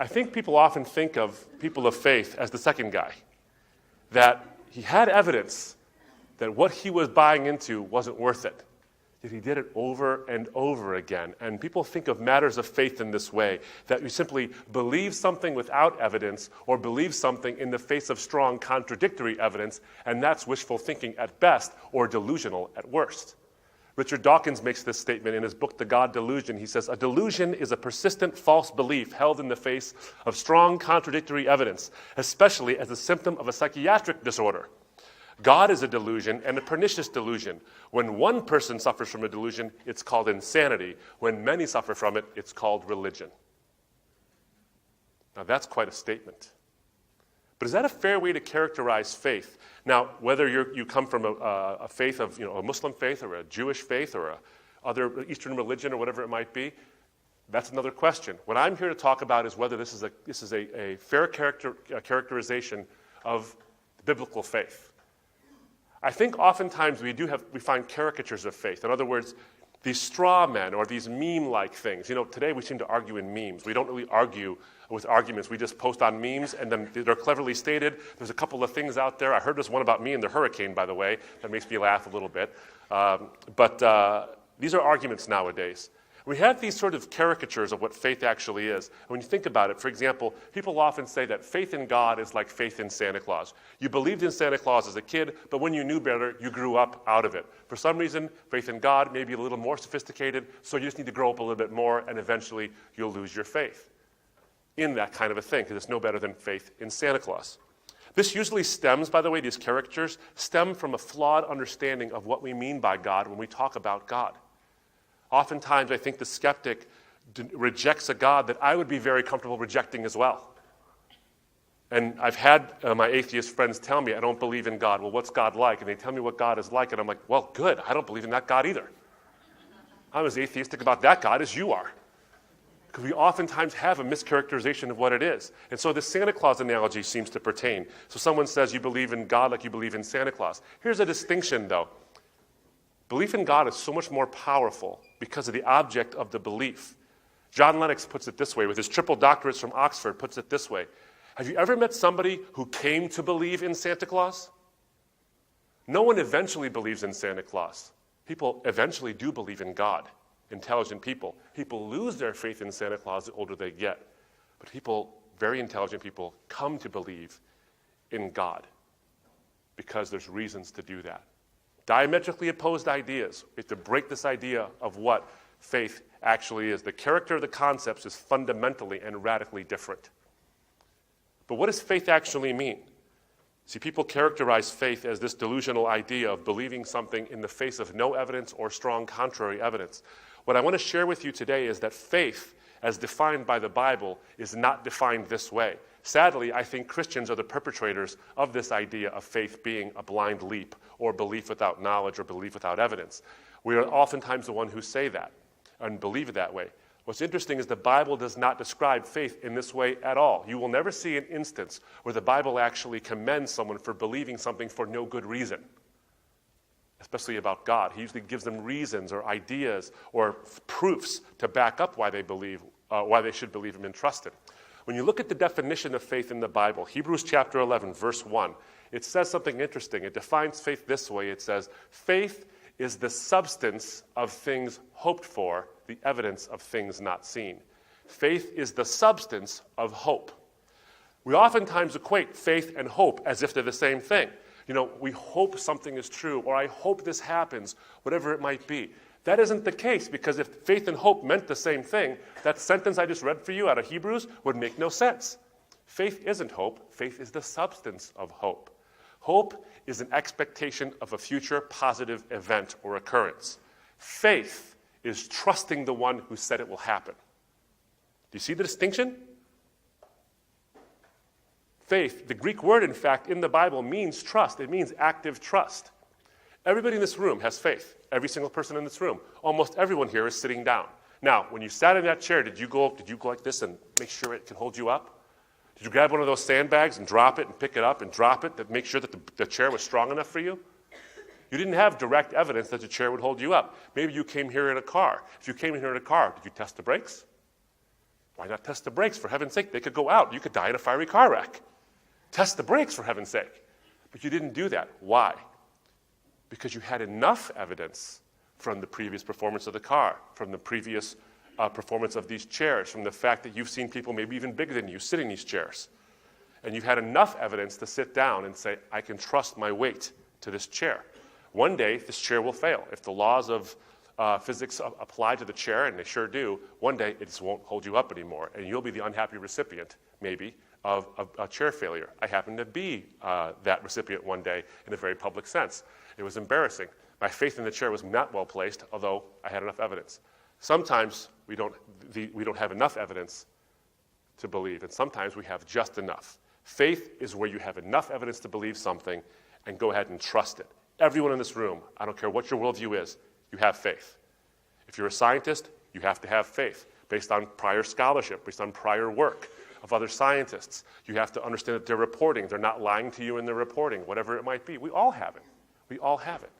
I think people often think of people of faith as the second guy, that he had evidence that what he was buying into wasn't worth it. Yet he did it over and over again. And people think of matters of faith in this way, that you simply believe something without evidence or believe something in the face of strong contradictory evidence, and that's wishful thinking at best or delusional at worst. Richard Dawkins makes this statement in his book, The God Delusion. He says, "A delusion is a persistent false belief held in the face of strong contradictory evidence, especially as a symptom of a psychiatric disorder. God is a delusion and a pernicious delusion. When one person suffers from a delusion, it's called insanity. When many suffer from it, it's called religion." Now that's quite a statement. But is that a fair way to characterize faith? Now, whether you come from a faith of, a Muslim faith or a Jewish faith or a other Eastern religion or whatever it might be, that's another question. What I'm here to talk about is whether this is a fair characterization of biblical faith. I think oftentimes we find caricatures of faith. In other words, these straw men or these meme-like things. Today we seem to argue in memes. We don't really argue with arguments. We just post on memes, and then they're cleverly stated. There's a couple of things out there. I heard this one about me and the hurricane, by the way. That makes me laugh a little bit. But these are arguments nowadays. We have these sort of caricatures of what faith actually is. And when you think about it, for example, people often say that faith in God is like faith in Santa Claus. You believed in Santa Claus as a kid, but when you knew better, you grew up out of it. For some reason, faith in God may be a little more sophisticated, so you just need to grow up a little bit more, and eventually you'll lose your faith in that kind of a thing, because it's no better than faith in Santa Claus. This usually stems, by the way, these caricatures stem from a flawed understanding of what we mean by God when we talk about God. Oftentimes, I think the skeptic rejects a God that I would be very comfortable rejecting as well. And I've had my atheist friends tell me, I don't believe in God. Well, what's God like? And they tell me what God is like, and I'm like, well, good. I don't believe in that God either. I'm as atheistic about that God as you are. Because we oftentimes have a mischaracterization of what it is. And so the Santa Claus analogy seems to pertain. So someone says you believe in God like you believe in Santa Claus. Here's a distinction, though. Belief in God is so much more powerful because of the object of the belief. John Lennox puts it this way, with his triple doctorates from Oxford, puts it this way. Have you ever met somebody who came to believe in Santa Claus? No one eventually believes in Santa Claus. People eventually do believe in God, intelligent people. People lose their faith in Santa Claus the older they get. But people, very intelligent people, come to believe in God because there's reasons to do that. Diametrically opposed ideas. We have to break this idea of what faith actually is. The character of the concepts is fundamentally and radically different. But what does faith actually mean? See, people characterize faith as this delusional idea of believing something in the face of no evidence or strong contrary evidence. What I want to share with you today is that faith, as defined by the Bible, is not defined this way. Sadly, I think Christians are the perpetrators of this idea of faith being a blind leap or belief without knowledge or belief without evidence. We are oftentimes the one who say that and believe it that way. What's interesting is the Bible does not describe faith in this way at all. You will never see an instance where the Bible actually commends someone for believing something for no good reason, especially about God. He usually gives them reasons or ideas or proofs to back up why they should believe him and trust him. When you look at the definition of faith in the Bible, Hebrews chapter 11, verse 1, it says something interesting. It defines faith this way. It says, faith is the substance of things hoped for, the evidence of things not seen. Faith is the substance of hope. We oftentimes equate faith and hope as if they're the same thing. We hope something is true, or I hope this happens, whatever it might be. That isn't the case, because if faith and hope meant the same thing, that sentence I just read for you out of Hebrews would make no sense. Faith isn't hope. Faith is the substance of hope. Hope is an expectation of a future positive event or occurrence. Faith is trusting the one who said it will happen. Do you see the distinction? Faith, the Greek word, in fact, in the Bible means trust. It means active trust. Everybody in this room has faith. Every single person in this room. Almost everyone here is sitting down. Now, when you sat in that chair, did you go like this and make sure it can hold you up? Did you grab one of those sandbags and drop it and pick it up and drop it to make sure that the chair was strong enough for you? You didn't have direct evidence that the chair would hold you up. Maybe you came here in a car. If you came here in a car, did you test the brakes? Why not test the brakes? For heaven's sake, they could go out. You could die in a fiery car wreck. Test the brakes, for heaven's sake. But you didn't do that. Why? Because you had enough evidence from the previous performance of the car, from the previous performance of these chairs, from the fact that you've seen people maybe even bigger than you sit in these chairs. And you've had enough evidence to sit down and say, I can trust my weight to this chair. One day, this chair will fail. If the laws of physics apply to the chair, and they sure do, one day it just won't hold you up anymore, and you'll be the unhappy recipient, maybe, of a chair failure. I happened to be that recipient one day in a very public sense. It was embarrassing. My faith in the chair was not well placed, although I had enough evidence. Sometimes we don't have enough evidence to believe, and sometimes we have just enough. Faith is where you have enough evidence to believe something and go ahead and trust it. Everyone in this room, I don't care what your worldview is, you have faith. If you're a scientist, you have to have faith based on prior scholarship, based on prior work of other scientists. You have to understand that they're reporting. They're not lying to you in their reporting, whatever it might be. We all have it. We all have it.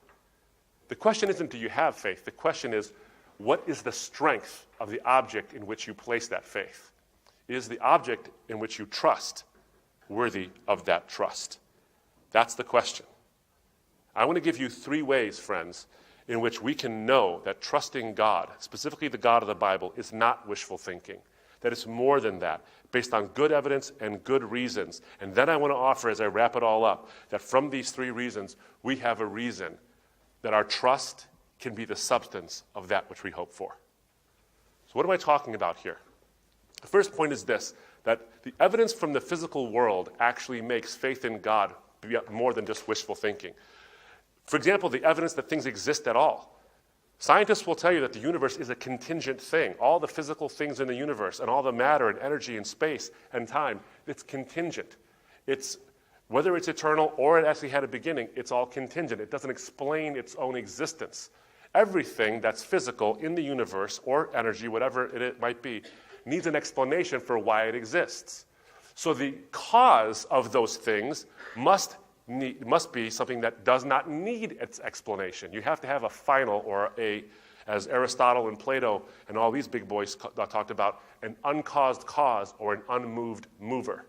The question isn't, do you have faith? The question is, what is the strength of the object in which you place that faith? Is the object in which you trust worthy of that trust? That's the question. I want to give you 3 ways, friends, in which we can know that trusting God, specifically the God of the Bible, is not wishful thinking, that it's more than that, based on good evidence and good reasons. And then I want to offer, as I wrap it all up, that from these 3 reasons, we have a reason that our trust can be the substance of that which we hope for. So what am I talking about here? The first point is this, that the evidence from the physical world actually makes faith in God be more than just wishful thinking. For example, the evidence that things exist at all. Scientists will tell you that the universe is a contingent thing. All the physical things in the universe and all the matter and energy and space and time, it's contingent. Whether it's eternal or it actually had a beginning, it's all contingent. It doesn't explain its own existence. Everything that's physical in the universe or energy, whatever it might be, needs an explanation for why it exists. So the cause of those things must be something that does not need its explanation. You have to have a final or as Aristotle and Plato and all these big boys talked about, an uncaused cause or an unmoved mover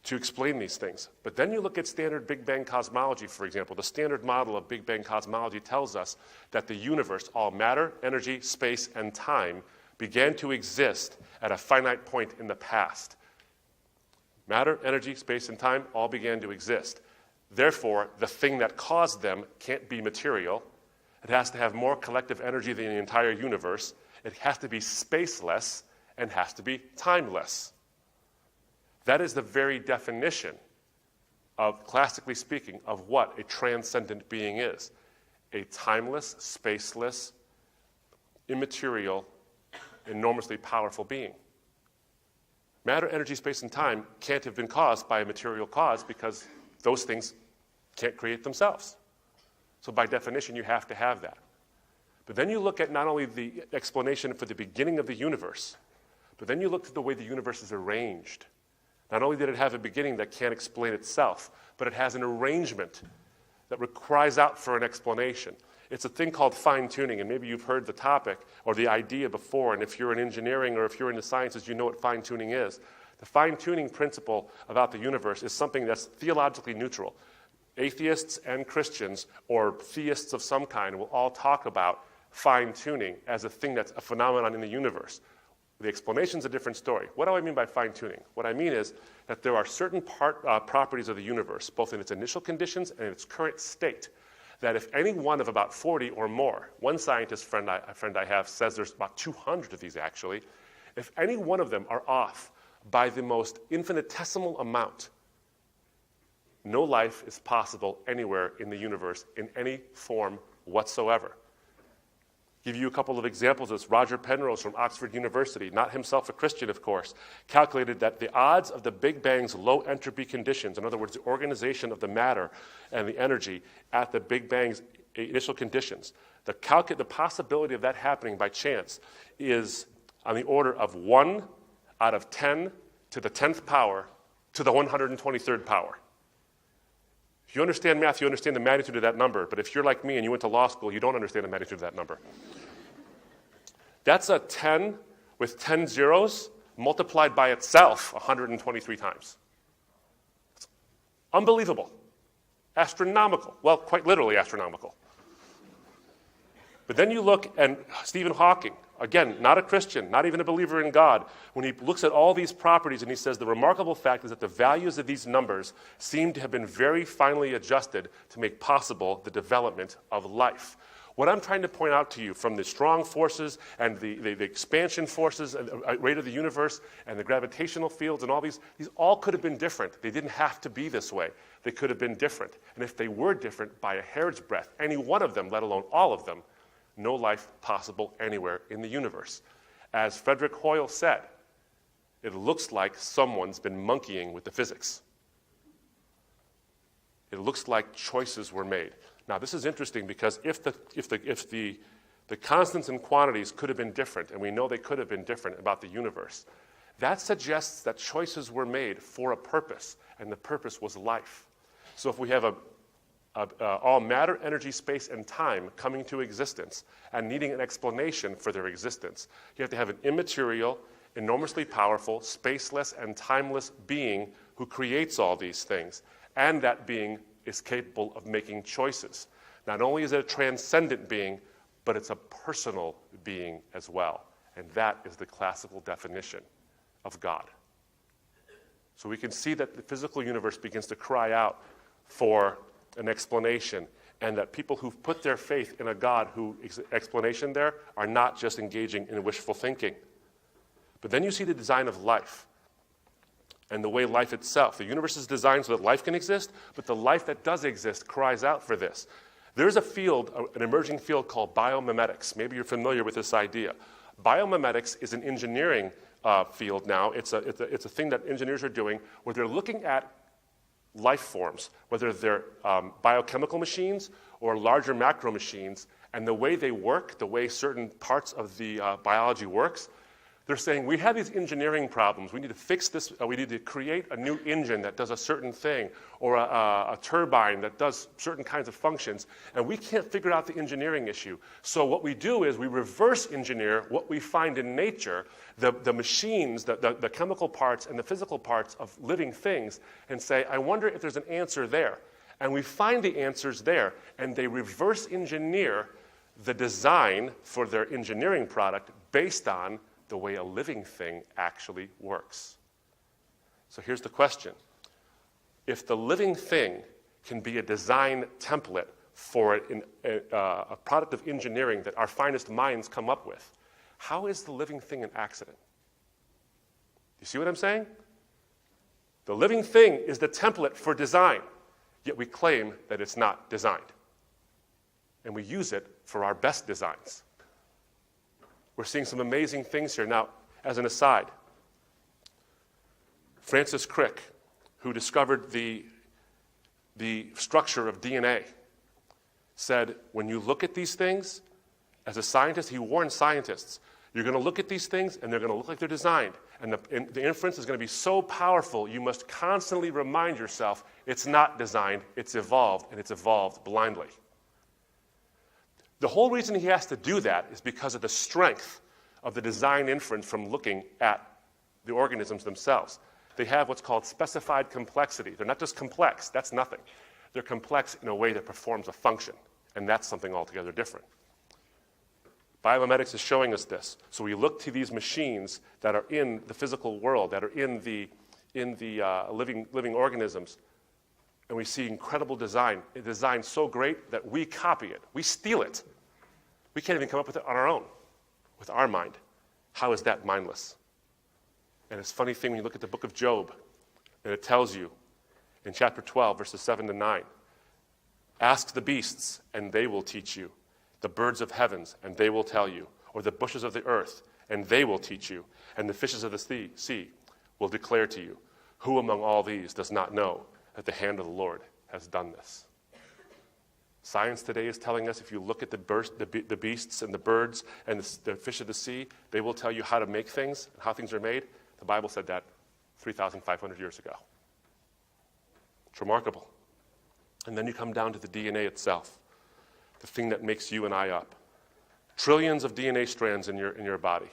to explain these things. But then you look at standard Big Bang cosmology, for example. The standard model of Big Bang cosmology tells us that the universe, all matter, energy, space, and time, began to exist at a finite point in the past. Matter, energy, space, and time all began to exist. Therefore, the thing that caused them can't be material. It has to have more collective energy than the entire universe. It has to be spaceless and has to be timeless. That is the very definition of, classically speaking, of what a transcendent being is. A timeless, spaceless, immaterial, enormously powerful being. Matter, energy, space, and time can't have been caused by a material cause because those things can't create themselves. So by definition, you have to have that. But then you look at not only the explanation for the beginning of the universe, but then you look at the way the universe is arranged. Not only did it have a beginning that can't explain itself, but it has an arrangement that cries out for an explanation. It's a thing called fine-tuning, and maybe you've heard the topic or the idea before, and if you're in engineering or if you're in the sciences, you know what fine-tuning is. The fine-tuning principle about the universe is something that's theologically neutral. Atheists and Christians, or theists of some kind, will all talk about fine-tuning as a thing that's a phenomenon in the universe. The explanation's a different story. What do I mean by fine-tuning? What I mean is that there are certain properties of the universe, both in its initial conditions and in its current state, that if any one of about 40 or more, one scientist friend I have says there's about 200 of these actually, if any one of them are off by the most infinitesimal amount, no life is possible anywhere in the universe in any form whatsoever. Give you a couple of examples. It's Roger Penrose from Oxford University, not himself a Christian, of course, calculated that the odds of the Big Bang's low entropy conditions, in other words, the organization of the matter and the energy at the Big Bang's initial conditions, the possibility of that happening by chance is on the order of 1 out of 10 to the 10th power to the 123rd power. If you understand math, you understand the magnitude of that number. But if you're like me and you went to law school, you don't understand the magnitude of that number. That's a 10 with 10 zeros multiplied by itself 123 times. It's unbelievable. Astronomical. Well, quite literally astronomical. But then you look at Stephen Hawking, again, not a Christian, not even a believer in God, when he looks at all these properties and he says the remarkable fact is that the values of these numbers seem to have been very finely adjusted to make possible the development of life. What I'm trying to point out to you from the strong forces and the expansion forces and the rate of the universe and the gravitational fields and all these all could have been different. They didn't have to be this way. They could have been different. And if they were different by a hair's breadth, any one of them, let alone all of them, no life possible anywhere in the universe. As Frederick Hoyle said, it looks like someone's been monkeying with the physics. It looks like choices were made. Now, this is interesting because if the constants and quantities could have been different, and we know they could have been different about the universe, that suggests that choices were made for a purpose, and the purpose was life. So if we have all matter, energy, space, and time coming to existence and needing an explanation for their existence, you have to have an immaterial, enormously powerful, spaceless, and timeless being who creates all these things, and that being is capable of making choices. Not only is it a transcendent being, but it's a personal being as well. And that is the classical definition of God. So we can see that the physical universe begins to cry out for an explanation, and that people who've put their faith in a God who explanation there are not just engaging in wishful thinking. But then you see the design of life. And the way life itself, the universe is designed so that life can exist, but the life that does exist cries out for this. There's a field, an emerging field called biomimetics. Maybe you're familiar with this idea. Biomimetics is an engineering field now. It's a thing that engineers are doing where they're looking at life forms, whether they're biochemical machines or larger macro machines, and the way they work, the way certain parts of the biology works. They're saying, we have these engineering problems. We need to fix this. We need to create a new engine that does a certain thing, or a turbine that does certain kinds of functions, and we can't figure out the engineering issue. So what we do is we reverse engineer what we find in nature, the machines, the chemical parts and the physical parts of living things, and say, I wonder if there's an answer there. And we find the answers there, and they reverse engineer the design for their engineering product based on the way a living thing actually works. So here's the question. If the living thing can be a design template for a product of engineering that our finest minds come up with, how is the living thing an accident? You see what I'm saying? The living thing is the template for design, yet we claim that it's not designed. And we use it for our best designs. We're seeing some amazing things here. Now, as an aside, Francis Crick, who discovered the structure of DNA, said, when you look at these things, as a scientist, he warned scientists, you're going to look at these things and they're going to look like they're designed. And the inference is going to be so powerful, you must constantly remind yourself it's not designed, it's evolved, and it's evolved blindly. The whole reason he has to do that is because of the strength of the design inference from looking at the organisms themselves. They have what's called specified complexity. They're not just complex, that's nothing. They're complex in a way that performs a function, and that's something altogether different. Biomimetics is showing us this. So we look to these machines that are in the physical world, that are in the living organisms, and we see incredible design. A design so great that we copy it. We steal it. We can't even come up with it on our own, with our mind. How is that mindless? And it's a funny thing when you look at the book of Job, and it tells you in chapter 12, verses 7 to 9, ask the beasts, and they will teach you, the birds of heavens, and they will tell you, or the bushes of the earth, and they will teach you, and the fishes of the sea will declare to you. Who among all these does not know that the hand of the Lord has done this? Science today is telling us if you look at the beasts and the birds and the fish of the sea, they will tell you how to make things and how things are made. The Bible said that 3,500 years ago. It's remarkable. And then you come down to the DNA itself, the thing that makes you and I up. Trillions of DNA strands in your body.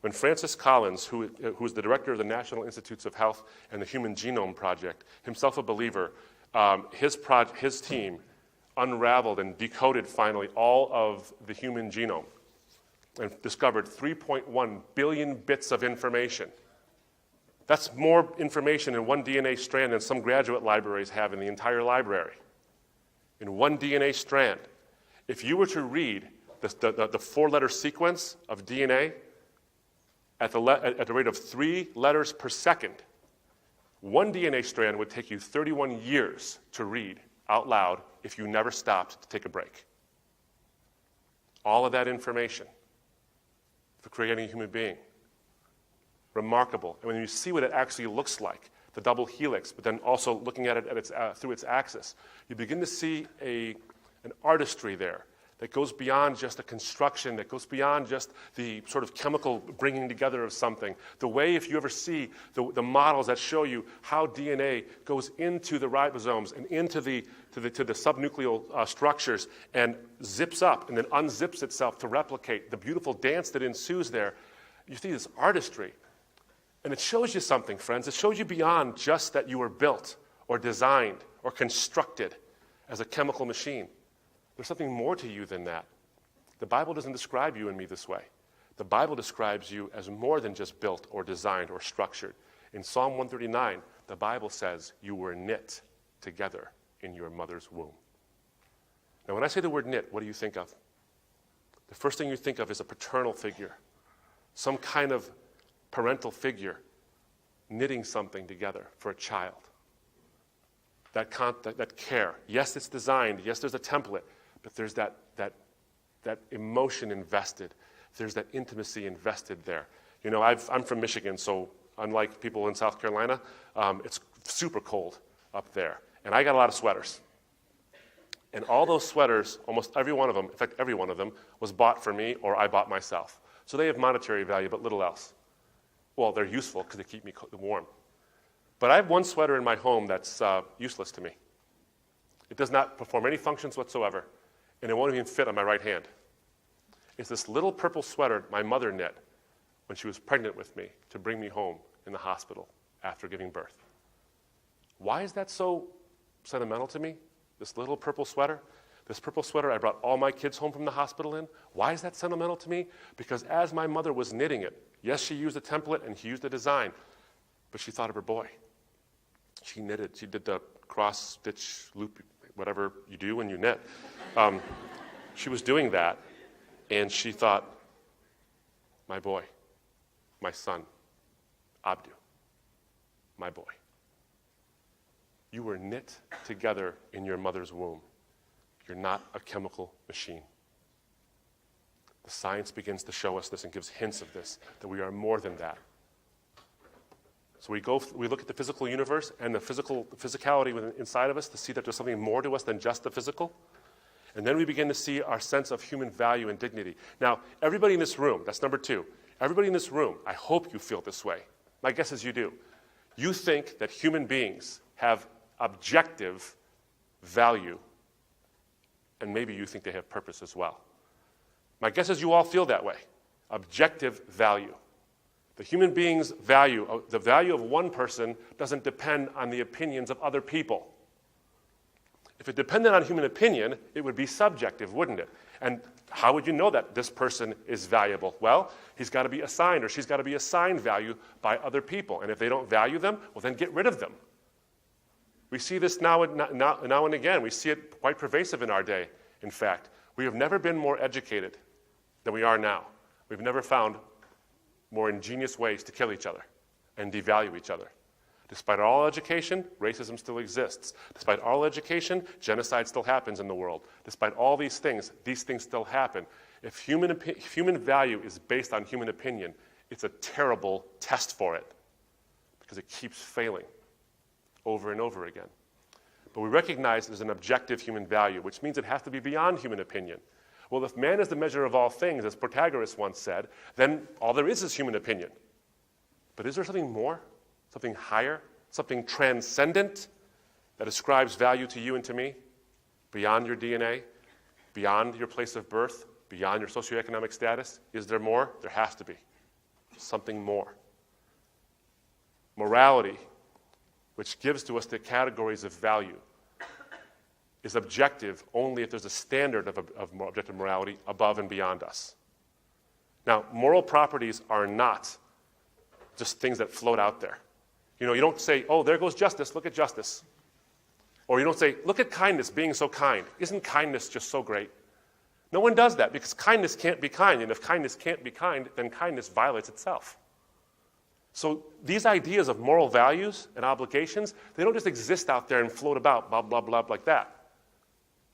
When Francis Collins, who is the director of the National Institutes of Health and the Human Genome Project, himself a believer, his team unraveled and decoded finally all of the human genome and discovered 3.1 billion bits of information. That's more information in one DNA strand than some graduate libraries have in the entire library. In one DNA strand. If you were to read the four-letter sequence of DNA at the rate of 3 letters per second, one DNA strand would take you 31 years to read out loud if you never stopped to take a break. All of that information for creating a human being. Remarkable. And when you see what it actually looks like, the double helix, but then also looking at it through its axis, you begin to see an artistry there that goes beyond just a construction, that goes beyond just the sort of chemical bringing together of something. The way, if you ever see the models that show you how DNA goes into the ribosomes and into the subnucleal structures and zips up and then unzips itself to replicate, the beautiful dance that ensues there, you see this artistry. And it shows you something, friends. It shows you beyond just that you were built or designed or constructed as a chemical machine. There's something more to you than that. The Bible doesn't describe you and me this way. The Bible describes you as more than just built or designed or structured. In Psalm 139, the Bible says you were knit together in your mother's womb. Now, when I say the word knit, what do you think of? The first thing you think of is a paternal figure, some kind of parental figure knitting something together for a child. That care. Yes, it's designed. Yes, there's a template. But there's that emotion invested. There's that intimacy invested there. You know, I'm from Michigan, so unlike people in South Carolina, it's super cold up there. And I got a lot of sweaters. And all those sweaters, almost every one of them, in fact, every one of them, was bought for me or I bought myself. So they have monetary value, but little else. Well, they're useful because they keep me warm. But I have one sweater in my home that's useless to me. It does not perform any functions whatsoever, and it won't even fit on my right hand. It's this little purple sweater my mother knit when she was pregnant with me to bring me home in the hospital after giving birth. Why is that so sentimental to me, this little purple sweater? This purple sweater I brought all my kids home from the hospital in. Why is that sentimental to me? Because as my mother was knitting it, yes, she used a template and she used a design, but she thought of her boy. She knitted. She did the cross-stitch loop, whatever you do when you knit. She was doing that, and she thought, my boy, my son, Abdu, my boy. You were knit together in your mother's womb. You're not a chemical machine. The science begins to show us this and gives hints of this, that we are more than that. So we look at the physical universe and the physicality inside of us to see that there's something more to us than just the physical. And then we begin to see our sense of human value and dignity. Now, everybody in this room, that's number 2. Everybody in this room, I hope you feel this way. My guess is you do. You think that human beings have objective value, and maybe you think they have purpose as well. My guess is you all feel that way. Objective value. The human being's value, the value of one person, doesn't depend on the opinions of other people. If it depended on human opinion, it would be subjective, wouldn't it? And how would you know that this person is valuable? Well, he's got to be assigned or she's got to be assigned value by other people. And if they don't value them, well, then get rid of them. We see this now and again. We see it quite pervasive in our day, in fact. We have never been more educated than we are now. We've never found more ingenious ways to kill each other and devalue each other. Despite all education, racism still exists. Despite all education, genocide still happens in the world. Despite all these things still happen. If human value is based on human opinion, it's a terrible test for it because it keeps failing over and over again. But we recognize there's an objective human value, which means it has to be beyond human opinion. Well, if man is the measure of all things, as Protagoras once said, then all there is human opinion. But is there something more, something higher, something transcendent that ascribes value to you and to me, beyond your DNA, beyond your place of birth, beyond your socioeconomic status? Is there more? There has to be. something more. Morality, which gives to us the categories of value, is objective only if there's a standard of objective morality above and beyond us. Now, moral properties are not just things that float out there. You know, you don't say, oh, there goes justice, look at justice. Or you don't say, look at kindness being so kind. Isn't kindness just so great? No one does that because kindness can't be kind. And if kindness can't be kind, then kindness violates itself. So these ideas of moral values and obligations, they don't just exist out there and float about, blah, blah, blah, like that.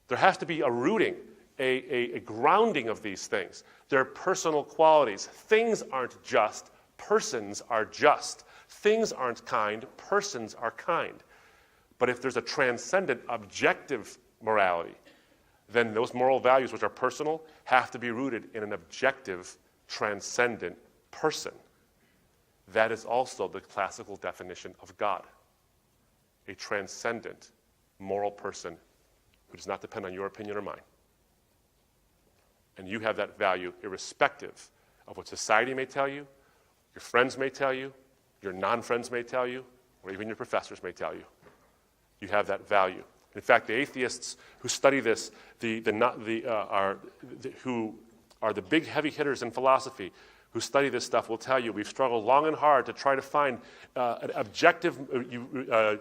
There has to be a rooting, a grounding of these things. They're personal qualities. Things aren't just. Persons are just. Things aren't kind. Persons are kind. But if there's a transcendent, objective morality, then those moral values, which are personal, have to be rooted in an objective, transcendent person. That is also the classical definition of God. A transcendent, moral person who does not depend on your opinion or mine. And you have that value irrespective of what society may tell you, your friends may tell you, your non-friends may tell you, or even your professors may tell you. You have that value. In fact, the atheists who study this, who are the big heavy hitters in philosophy, who study this stuff will tell you we've struggled long and hard to try to find an objective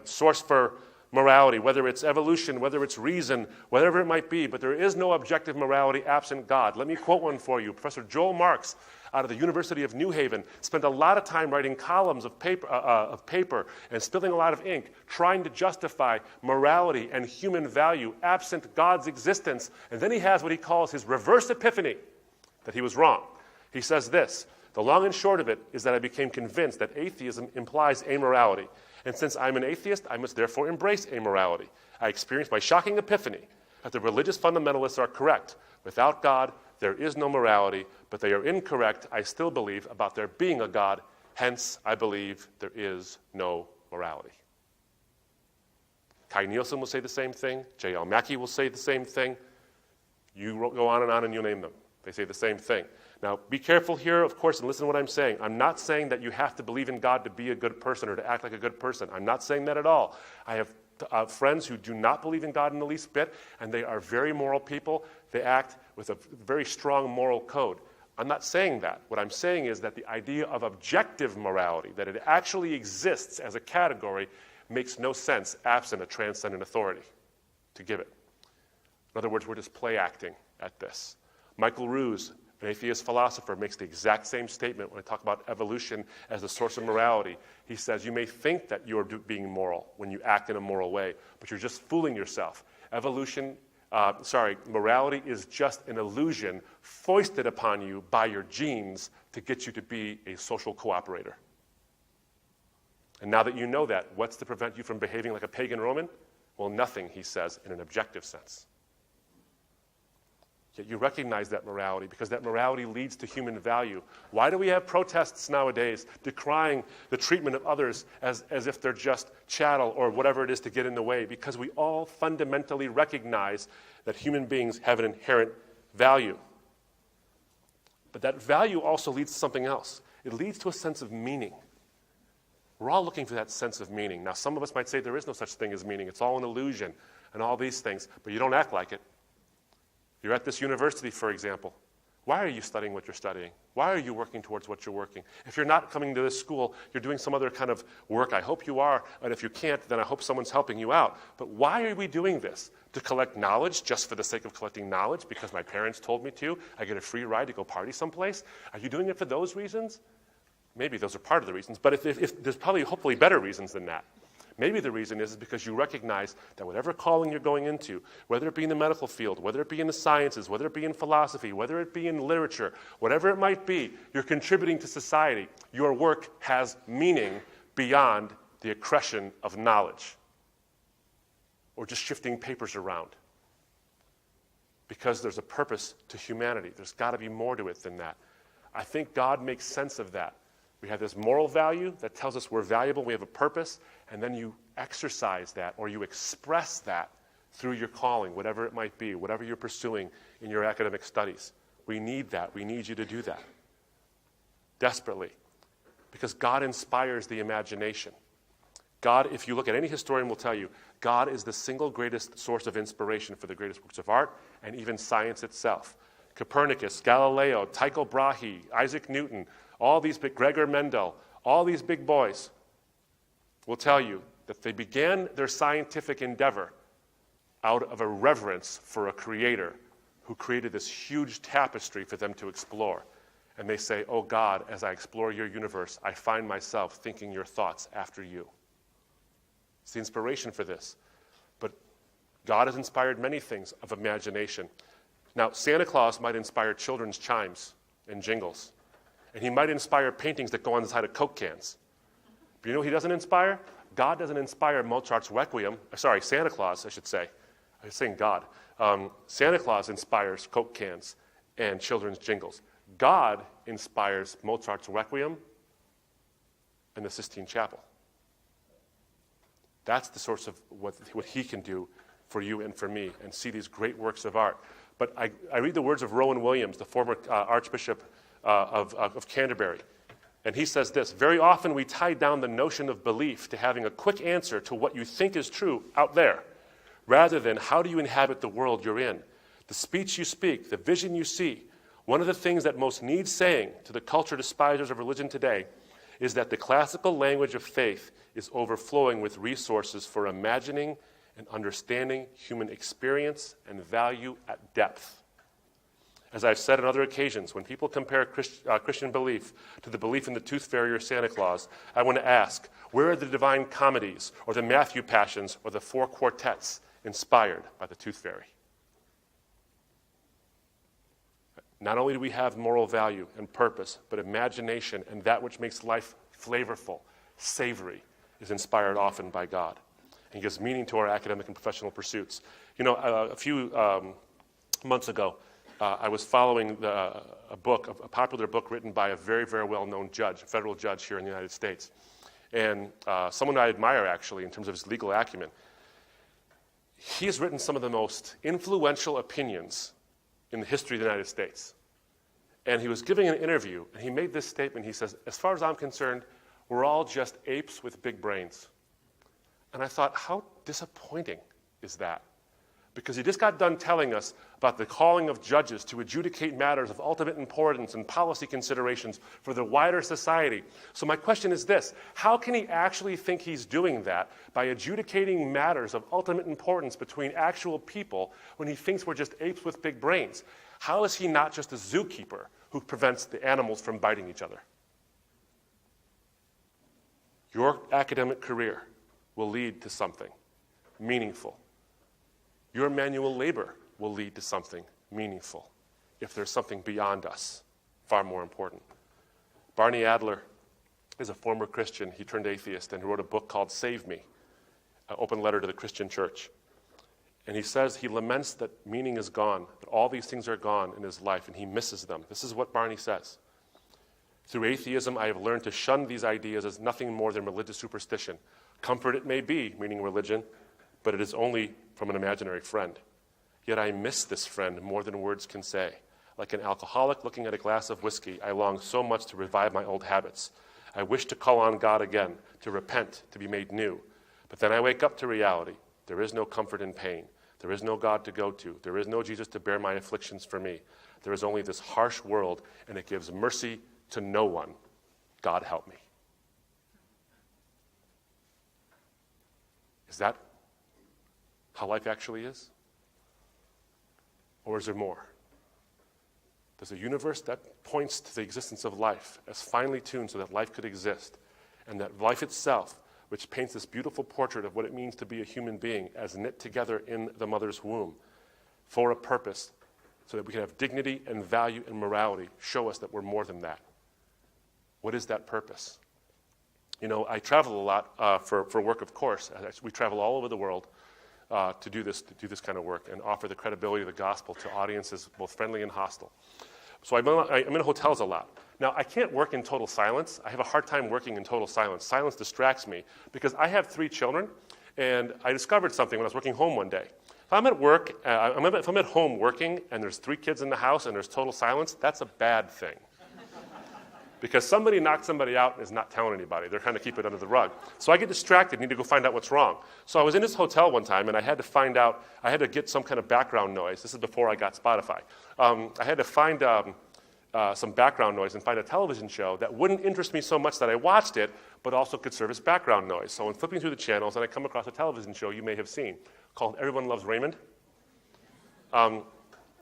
source for morality, whether it's evolution, whether it's reason, whatever it might be, but there is no objective morality absent God. Let me quote one for you. Professor Joel Marks out of the University of New Haven spent a lot of time writing columns of paper and spilling a lot of ink trying to justify morality and human value absent God's existence. And then he has what he calls his reverse epiphany, that he was wrong. He says this, the long and short of it is that I became convinced that atheism implies amorality. And since I'm an atheist, I must therefore embrace amorality. I experienced my shocking epiphany that the religious fundamentalists are correct. Without God, there is no morality, but they are incorrect, I still believe, about there being a God. Hence, I believe there is no morality. Kai Nielsen will say the same thing. J.L. Mackie will say the same thing. You go on and you name them. They say the same thing. Now, be careful here, of course, and listen to what I'm saying. I'm not saying that you have to believe in God to be a good person or to act like a good person. I'm not saying that at all. I have friends who do not believe in God in the least bit, and they are very moral people. They act with a very strong moral code. I'm not saying that. What I'm saying is that the idea of objective morality, that it actually exists as a category, makes no sense absent a transcendent authority to give it. In other words, we're just play acting at this. Michael Ruse, an atheist philosopher, makes the exact same statement when I talk about evolution as the source of morality. He says, you may think that you're being moral when you act in a moral way, but you're just fooling yourself. Morality is just an illusion foisted upon you by your genes to get you to be a social cooperator. And now that you know that, what's to prevent you from behaving like a pagan Roman? Well, nothing, he says, in an objective sense. Yet you recognize that morality because that morality leads to human value. Why do we have protests nowadays decrying the treatment of others as if they're just chattel or whatever it is to get in the way? Because we all fundamentally recognize that human beings have an inherent value. But that value also leads to something else. It leads to a sense of meaning. We're all looking for that sense of meaning. Now, some of us might say there is no such thing as meaning. It's all an illusion and all these things, but you don't act like it. You're at this university, for example. Why are you studying what you're studying? Why are you working towards what you're working? If you're not coming to this school, you're doing some other kind of work. I hope you are, and if you can't, then I hope someone's helping you out. But why are we doing this? To collect knowledge just for the sake of collecting knowledge because my parents told me to? I get a free ride to go party someplace? Are you doing it for those reasons? Maybe those are part of the reasons, but if there's probably hopefully better reasons than that. Maybe the reason is because you recognize that whatever calling you're going into, whether it be in the medical field, whether it be in the sciences, whether it be in philosophy, whether it be in literature, whatever it might be, you're contributing to society. Your work has meaning beyond the accretion of knowledge or just shifting papers around. Because there's a purpose to humanity. There's got to be more to it than that. I think God makes sense of that. We have this moral value that tells us we're valuable, we have a purpose, and then you exercise that or you express that through your calling, whatever it might be, whatever you're pursuing in your academic studies. We need that. We need you to do that desperately. Because God inspires the imagination. God, if you look at any historian, will tell you, God is the single greatest source of inspiration for the greatest works of art and even science itself. Copernicus, Galileo, Tycho Brahe, Isaac Newton, all these Gregor Mendel, all these big boys will tell you that they began their scientific endeavor out of a reverence for a creator who created this huge tapestry for them to explore. And they say, oh God, as I explore your universe, I find myself thinking your thoughts after you. It's the inspiration for this. But God has inspired many things of imagination. Now, Santa Claus might inspire children's chimes and jingles. And he might inspire paintings that go on the side of Coke cans. But you know what he doesn't inspire? God doesn't inspire Mozart's Requiem. Santa Claus, I should say. I was saying God. Santa Claus inspires Coke cans and children's jingles. God inspires Mozart's Requiem and the Sistine Chapel. That's the source of what he can do for you and for me, and see these great works of art. But I read the words of Rowan Williams, the former Archbishop of Canterbury, and he says this: very often we tie down the notion of belief to having a quick answer to what you think is true out there, rather than how do you inhabit the world you're in, the speech you speak, the vision you see. One of the things that most needs saying to the culture despisers of religion today is that the classical language of faith is overflowing with resources for imagining and understanding human experience and value at depth. As I've said on other occasions, when people compare Christian belief to the belief in the tooth fairy or Santa Claus, I want to ask, where are the divine comedies or the Matthew Passions or the four quartets inspired by the tooth fairy? Not only do we have moral value and purpose, but imagination and that which makes life flavorful, savory, is inspired often by God and gives meaning to our academic and professional pursuits. You know, a few months ago, I was following a popular book written by a very, very well-known judge, a federal judge here in the United States, and someone I admire, actually, in terms of his legal acumen. He has written some of the most influential opinions in the history of the United States. And he was giving an interview, and he made this statement. He says, as far as I'm concerned, we're all just apes with big brains. And I thought, how disappointing is that? Because he just got done telling us about the calling of judges to adjudicate matters of ultimate importance and policy considerations for the wider society. So my question is this: how can he actually think he's doing that by adjudicating matters of ultimate importance between actual people when he thinks we're just apes with big brains? How is he not just a zookeeper who prevents the animals from biting each other? Your academic career will lead to something meaningful. Your manual labor will lead to something meaningful if there's something beyond us, far more important. Barney Adler is a former Christian. He turned atheist and wrote a book called Save Me, an open letter to the Christian church. And he says he laments that meaning is gone, that all these things are gone in his life, and he misses them. This is what Barney says. Through atheism, I have learned to shun these ideas as nothing more than religious superstition. Comfort it may be, meaning religion, but it is only from an imaginary friend. Yet I miss this friend more than words can say. Like an alcoholic looking at a glass of whiskey, I long so much to revive my old habits. I wish to call on God again, to repent, to be made new. But then I wake up to reality. There is no comfort in pain. There is no God to go to. There is no Jesus to bear my afflictions for me. There is only this harsh world, and it gives mercy to no one. God help me. Is that how life actually is? Or is there more? There's a universe that points to the existence of life as finely tuned so that life could exist, and that life itself, which paints this beautiful portrait of what it means to be a human being as knit together in the mother's womb for a purpose, so that we can have dignity and value and morality, show us that we're more than that. What is that purpose? You know, I travel a lot for work, of course. We travel all over the world to do this kind of work and offer the credibility of the gospel to audiences both friendly and hostile. So I'm in hotels a lot. Now, I can't work in total silence. I have a hard time working in total silence. Silence distracts me because I have 3 children, and I discovered something when I was working home one day. If I'm at work, if I'm at home working, and there's 3 kids in the house and there's total silence, that's a bad thing. because somebody knocked somebody out and is not telling anybody. They're kind of keep it under the rug. So I get distracted, need to go find out what's wrong. So I was in this hotel one time, and I had to get some kind of background noise. This is before I got Spotify. I had to find some background noise and find a television show that wouldn't interest me so much that I watched it, but also could serve as background noise. So I'm flipping through the channels, and I come across a television show you may have seen called Everyone Loves Raymond.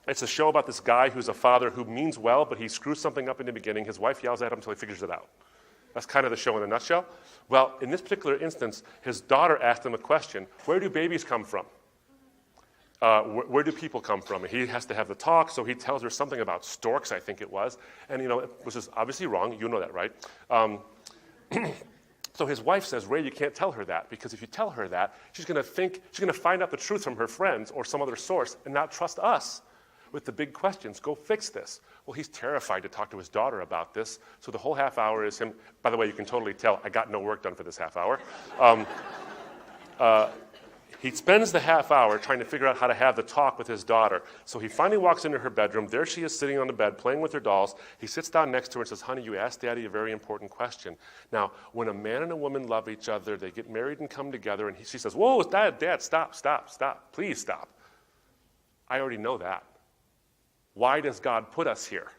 It's a show about this guy who's a father who means well, but he screws something up in the beginning. His wife yells at him until he figures it out. That's kind of the show in a nutshell. Well, in this particular instance, his daughter asked him a question: where do babies come from? Where do people come from? And he has to have the talk, so he tells her something about storks, I think it was. And, which is obviously wrong. You know that, right? So his wife says, Ray, you can't tell her that, because if you tell her that, she's going to find out the truth from her friends or some other source and not trust us with the big questions. Go fix this. Well, he's terrified to talk to his daughter about this, so the whole half hour is him. By the way, you can totally tell I got no work done for this half hour. He spends the half hour trying to figure out how to have the talk with his daughter. So he finally walks into her bedroom. There she is sitting on the bed playing with her dolls. He sits down next to her and says, honey, you asked Daddy a very important question. Now, when a man and a woman love each other, they get married and come together, and she says, whoa, Dad, stop, please stop. I already know that. Why does God put us here?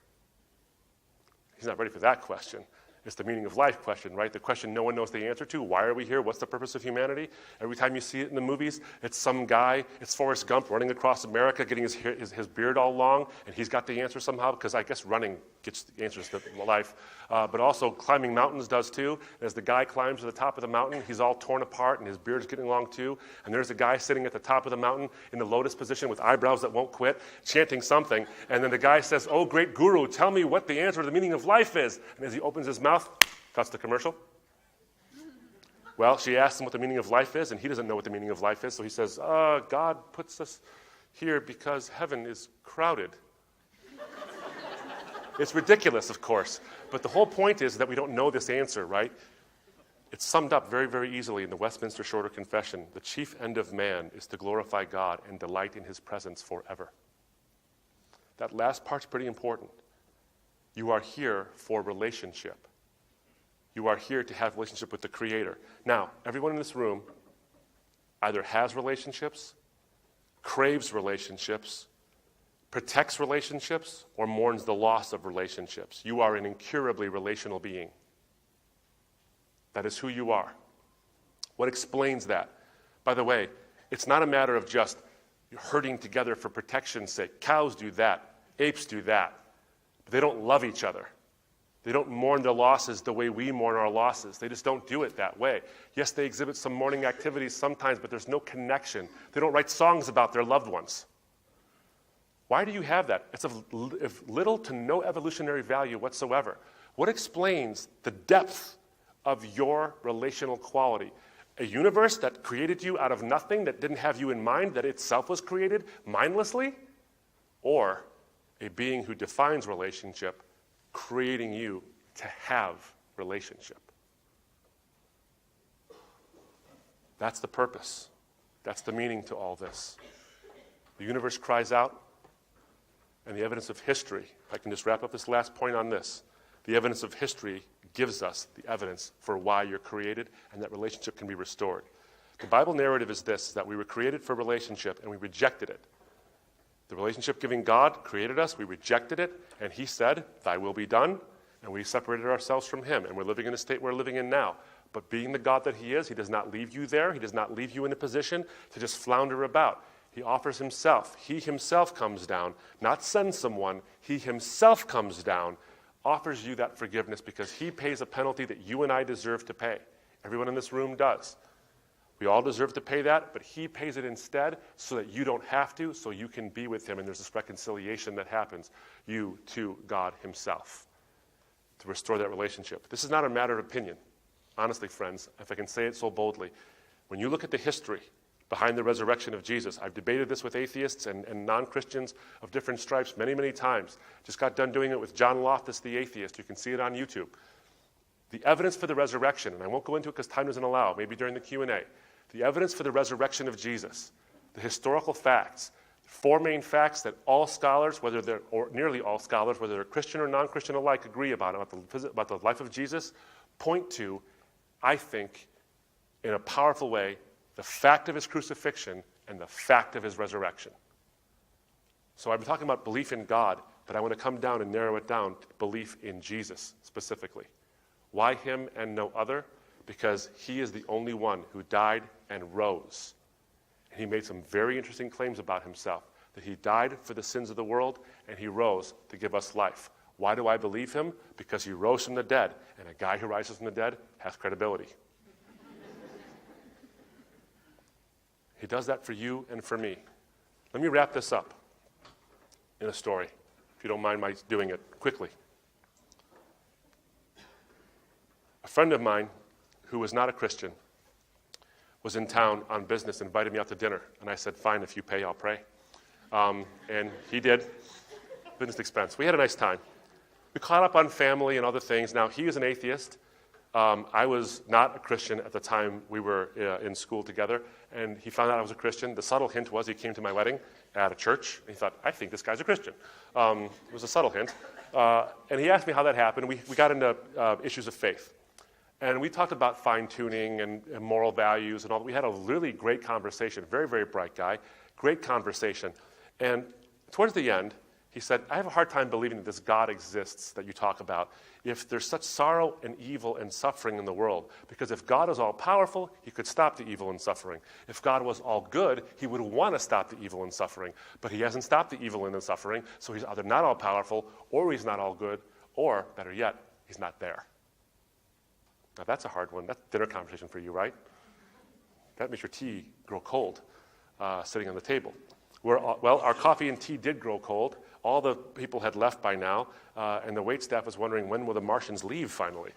He's not ready for that question. It's the meaning of life question, right? The question no one knows the answer to. Why are we here? What's the purpose of humanity? Every time you see it in the movies, it's some guy, it's Forrest Gump running across America, getting his beard all long, and he's got the answer somehow, because I guess running gets the answers to life. But also climbing mountains does too. As the guy climbs to the top of the mountain, he's all torn apart, and his beard's getting long too. And there's a guy sitting at the top of the mountain in the lotus position with eyebrows that won't quit, chanting something. And then the guy says, oh, great guru, tell me what the answer to the meaning of life is. And as he opens his mouth, cuts the commercial. Well, she asks him what the meaning of life is, and he doesn't know what the meaning of life is. So he says, God puts us here because heaven is crowded. It's ridiculous, of course. But the whole point is that we don't know this answer, right? It's summed up very, very easily in the Westminster Shorter Confession. The chief end of man is to glorify God and delight in his presence forever. That last part's pretty important. You are here for relationship. You are here to have a relationship with the Creator. Now, everyone in this room either has relationships, craves relationships, protects relationships, or mourns the loss of relationships. You are an incurably relational being. That is who you are. What explains that? By the way, it's not a matter of just herding together for protection's sake. Cows do that. Apes do that. But they don't love each other. They don't mourn their losses the way we mourn our losses. They just don't do it that way. Yes, they exhibit some mourning activities sometimes, but there's no connection. They don't write songs about their loved ones. Why do you have that? It's of little to no evolutionary value whatsoever. What explains the depth of your relational quality? A universe that created you out of nothing, that didn't have you in mind, that itself was created mindlessly? Or a being who defines relationship, creating you to have relationship? That's the purpose. That's the meaning to all this. The universe cries out, and the evidence of history, if I can just wrap up this last point on this, the evidence of history gives us the evidence for why you're created and that relationship can be restored. The Bible narrative is this, that we were created for relationship and we rejected it. The relationship-giving God created us, we rejected it, and he said, thy will be done, and we separated ourselves from him, and we're living in the state we're living in now. But being the God that he is, he does not leave you there. He does not leave you in a position to just flounder about. He offers himself. He himself comes down, not sends someone. He himself comes down, offers you that forgiveness because he pays a penalty that you and I deserve to pay. Everyone in this room does. We all deserve to pay that, but he pays it instead so that you don't have to, so you can be with him, and there's this reconciliation that happens, you to God himself, to restore that relationship. This is not a matter of opinion. Honestly, friends, if I can say it so boldly, when you look at the history behind the resurrection of Jesus, I've debated this with atheists and non-Christians of different stripes many, many times. Just got done doing it with John Loftus, the atheist. You can see it on YouTube. The evidence for the resurrection, and I won't go into it because time doesn't allow, maybe during the Q&A. The evidence for the resurrection of Jesus, the historical facts, four main facts that all scholars, or nearly all scholars, whether they're Christian or non-Christian alike, agree about the life of Jesus, point to, I think, in a powerful way, the fact of his crucifixion and the fact of his resurrection. So I've been talking about belief in God, but I want to come down and narrow it down to belief in Jesus specifically. Why him and no other? Because he is the only one who died and rose. And he made some very interesting claims about himself, that he died for the sins of the world and he rose to give us life. Why do I believe him? Because he rose from the dead, and a guy who rises from the dead has credibility. He does that for you and for me. Let me wrap this up in a story, if you don't mind my doing it quickly. A friend of mine who was not a Christian was in town on business, invited me out to dinner, and I said, fine, if you pay, I'll pray. And he did, business expense. We had a nice time. We caught up on family and other things. Now, he is an atheist. I was not a Christian at the time we were in school together, and he found out I was a Christian. The subtle hint was he came to my wedding at a church, and he thought, I think this guy's a Christian. It was a subtle hint. And he asked me how that happened. We got into issues of faith. And we talked about fine-tuning and moral values and all. We had a really great conversation. Very, very bright guy. Great conversation. And towards the end, he said, I have a hard time believing that this God exists that you talk about if there's such sorrow and evil and suffering in the world. Because if God is all-powerful, he could stop the evil and suffering. If God was all good, he would want to stop the evil and suffering. But he hasn't stopped the evil and the suffering, so he's either not all-powerful, or he's not all good, or, better yet, he's not there. Now that's a hard one. That's dinner conversation for you, right? That makes your tea grow cold sitting on the table. Well, our coffee and tea did grow cold. All the people had left by now, and the waitstaff was wondering, when will the Martians leave finally?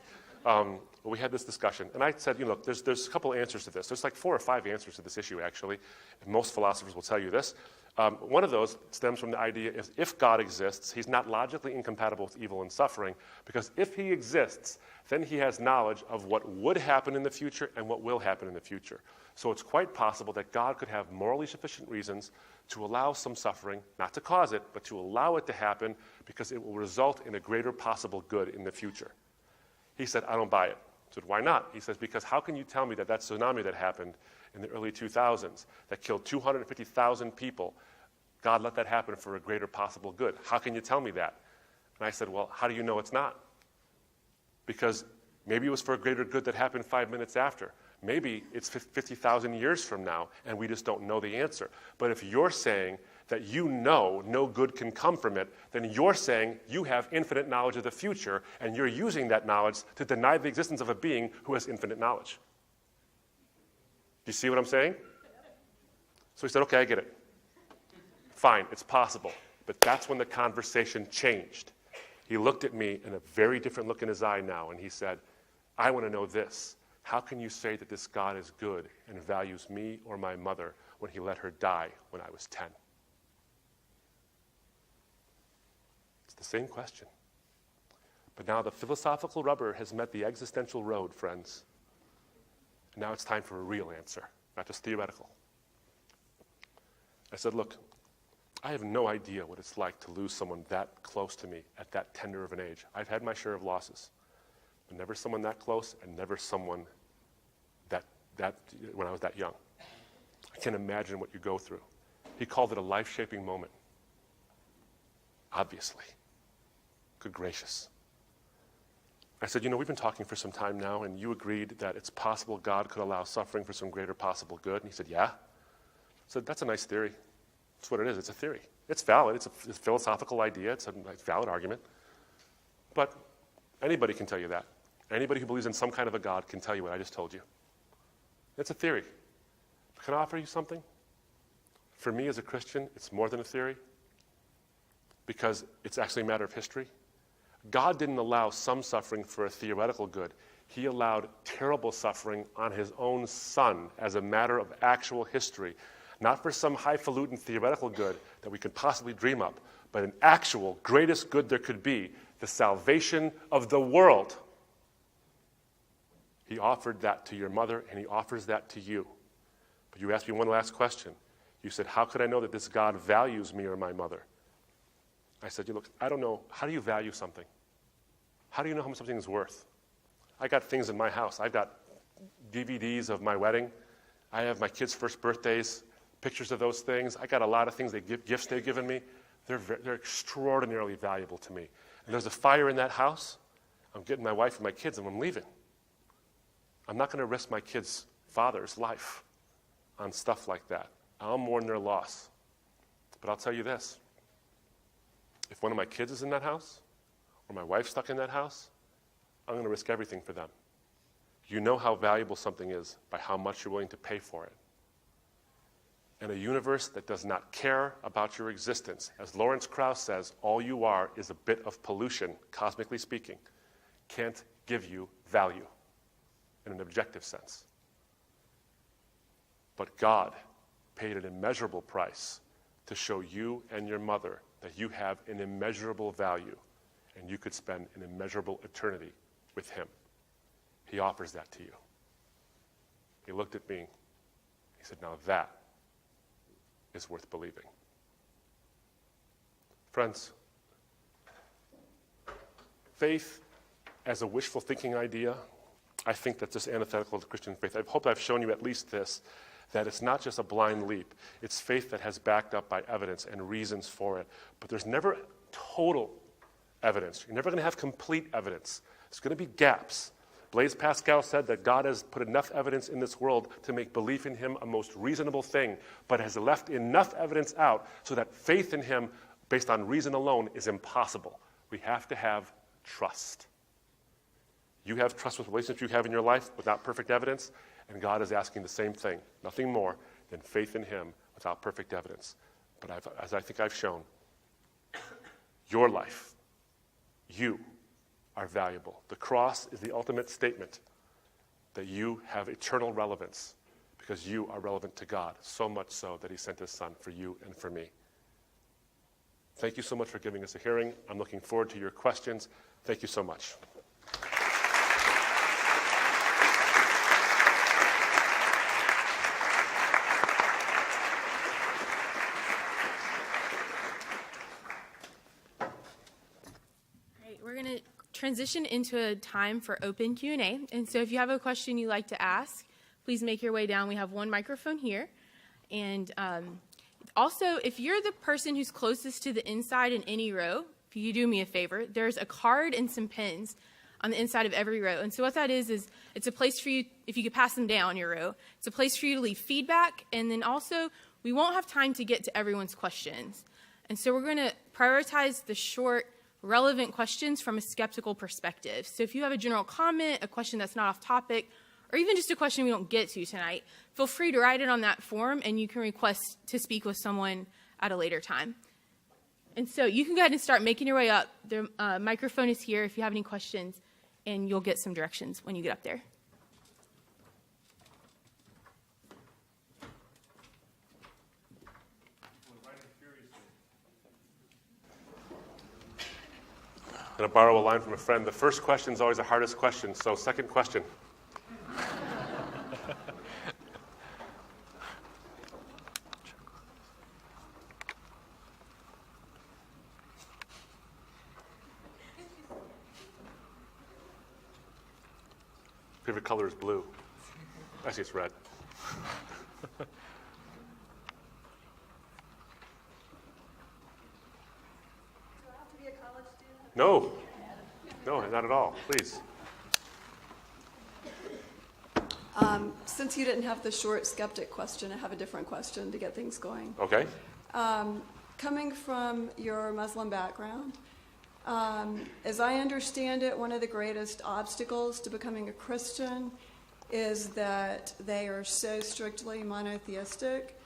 We had this discussion, and I said, look, there's a couple answers to this. There's like 4 or 5 answers to this issue, actually. And most philosophers will tell you this. One of those stems from the idea is if God exists, he's not logically incompatible with evil and suffering, because if he exists, then he has knowledge of what would happen in the future and what will happen in the future. So it's quite possible that God could have morally sufficient reasons to allow some suffering, not to cause it, but to allow it to happen because it will result in a greater possible good in the future. He said, I don't buy it. I said, why not? He says, because how can you tell me that tsunami that happened in the early 2000s that killed 250,000 people, God let that happen for a greater possible good? How can you tell me that? And I said, well, how do you know it's not? Because maybe it was for a greater good that happened 5 minutes after. Maybe it's 50,000 years from now, and we just don't know the answer. But if you're saying that you know no good can come from it, then you're saying you have infinite knowledge of the future, and you're using that knowledge to deny the existence of a being who has infinite knowledge. Do you see what I'm saying? So he said, okay, I get it. Fine, it's possible. But that's when the conversation changed. He looked at me in a very different look in his eye now, and he said, I want to know this. How can you say that this God is good and values me or my mother when he let her die when I was 10? It's the same question. But now the philosophical rubber has met the existential road, friends. And now it's time for a real answer, not just theoretical. I said, look, I have no idea what it's like to lose someone that close to me at that tender of an age. I've had my share of losses, but never someone that close and never someone that when I was that young. I can't imagine what you go through. He called it a life-shaping moment. Obviously. Good gracious. I said, we've been talking for some time now, and you agreed that it's possible God could allow suffering for some greater possible good. And he said, yeah. I said, that's a nice theory. That's what it is. It's a theory. It's valid. It's a philosophical idea. It's a valid argument. But anybody can tell you that. Anybody who believes in some kind of a God can tell you what I just told you. It's a theory. Can I offer you something? For me as a Christian, it's more than a theory because it's actually a matter of history. God didn't allow some suffering for a theoretical good. He allowed terrible suffering on his own son as a matter of actual history. Not for some highfalutin theoretical good that we could possibly dream up, but an actual greatest good there could be, the salvation of the world. He offered that to your mother, and he offers that to you. But you asked me one last question. You said, how could I know that this God values me or my mother? I said, look, I don't know. How do you value something? How do you know how much something is worth? I got things in my house. I've got DVDs of my wedding. I have my kids' first birthdays, pictures of those things. I got a lot of things, gifts they've given me. They're extraordinarily valuable to me. And there's a fire in that house. I'm getting my wife and my kids, and I'm leaving. I'm not going to risk my kids' father's life on stuff like that. I'll mourn their loss. But I'll tell you this. If one of my kids is in that house, or my wife's stuck in that house, I'm going to risk everything for them. You know how valuable something is by how much you're willing to pay for it. In a universe that does not care about your existence, as Lawrence Krauss says, all you are is a bit of pollution, cosmically speaking, can't give you value in an objective sense. But God paid an immeasurable price to show you and your mother that you have an immeasurable value and you could spend an immeasurable eternity with him. He offers that to you. He looked at me. He said, now that is worth believing. Friends, faith as a wishful thinking idea, I think that's just antithetical to Christian faith. I hope I've shown you at least this, that it's not just a blind leap. It's faith that has backed up by evidence and reasons for it. But there's never total evidence. You're never going to have complete evidence. There's going to be gaps. Blaise Pascal said that God has put enough evidence in this world to make belief in him a most reasonable thing, but has left enough evidence out so that faith in him based on reason alone is impossible. We have to have trust. You have trust with relationships you have in your life without perfect evidence, and God is asking the same thing, nothing more than faith in him without perfect evidence. But as I think I've shown, your life, you are valuable. The cross is the ultimate statement that you have eternal relevance because you are relevant to God, so much so that he sent his son for you and for me. Thank you so much for giving us a hearing. I'm looking forward to your questions. Thank you so much. Transition into a time for open Q&A. And so if you have a question you'd like to ask, please make your way down. We have one microphone here. And also, if you're the person who's closest to the inside in any row, if you do me a favor, there's a card and some pens on the inside of every row. And so what that is it's a place for you, if you could pass them down your row, it's a place for you to leave feedback. And then also, we won't have time to get to everyone's questions. And so we're going to prioritize the short, relevant questions from a skeptical perspective. So if you have a general comment, a question that's not off topic, or even just a question we don't get to tonight, feel free to write it on that form, and you can request to speak with someone at a later time. And so you can go ahead and start making your way up. The microphone is here if you have any questions, and you'll get some directions when you get up there. I'm going to borrow a line from a friend. The first question is always the hardest question, so second question. Favorite color is blue. Actually, it's red. No, not at all. Please. Since you didn't have the short skeptic question, I have a different question to get things going. Okay. Coming from your Muslim background, as I understand it, one of the greatest obstacles to becoming a Christian is that they are so strictly monotheistic.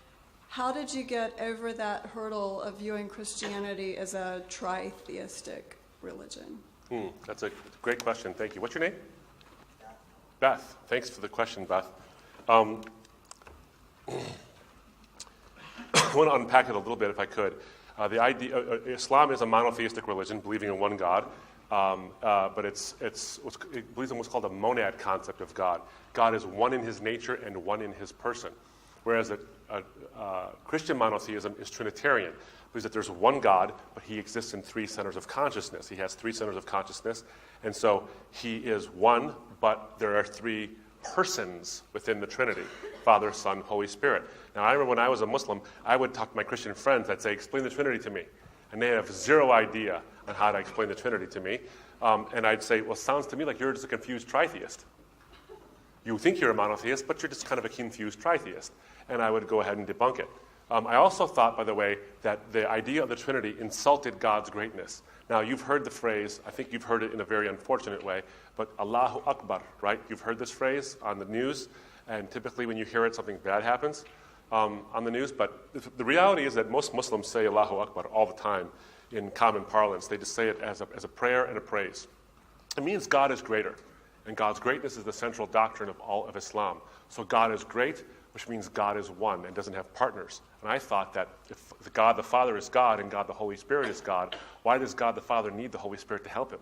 How did you get over that hurdle of viewing Christianity as a tritheistic religion? That's a great question. Thank you. What's your name? Beth. Thanks for the question, Beth. I want to unpack it a little bit if I could. The idea, Islam is a monotheistic religion, believing in one God, but it believes in what's called a monad concept of God. God is one in his nature and one in his person. whereas a Christian monotheism is Trinitarian. Believes that there's one God, but he exists in three centers of consciousness. He has three centers of consciousness, and so he is one, but there are three persons within the Trinity: Father, Son, Holy Spirit. Now, I remember when I was a Muslim, I would talk to my Christian friends. I'd say, explain the Trinity to me. And they have zero idea on how to explain the Trinity to me. And I'd say, well, it sounds to me like you're just a confused tritheist. You think you're a monotheist, but you're just kind of a confused tritheist. And I would go ahead and debunk it. I also thought, by the way, that the idea of the Trinity insulted God's greatness. Now, you've heard the phrase, I think you've heard it in a very unfortunate way, but Allahu Akbar, right? You've heard this phrase on the news, and typically when you hear it, something bad happens on the news. But the reality is that most Muslims say Allahu Akbar all the time in common parlance. They just say it as a prayer and a praise. It means God is greater, and God's greatness is the central doctrine of all of Islam. So God is great, which means God is one and doesn't have partners. And I thought that if God the Father is God and God the Holy Spirit is God, why does God the Father need the Holy Spirit to help him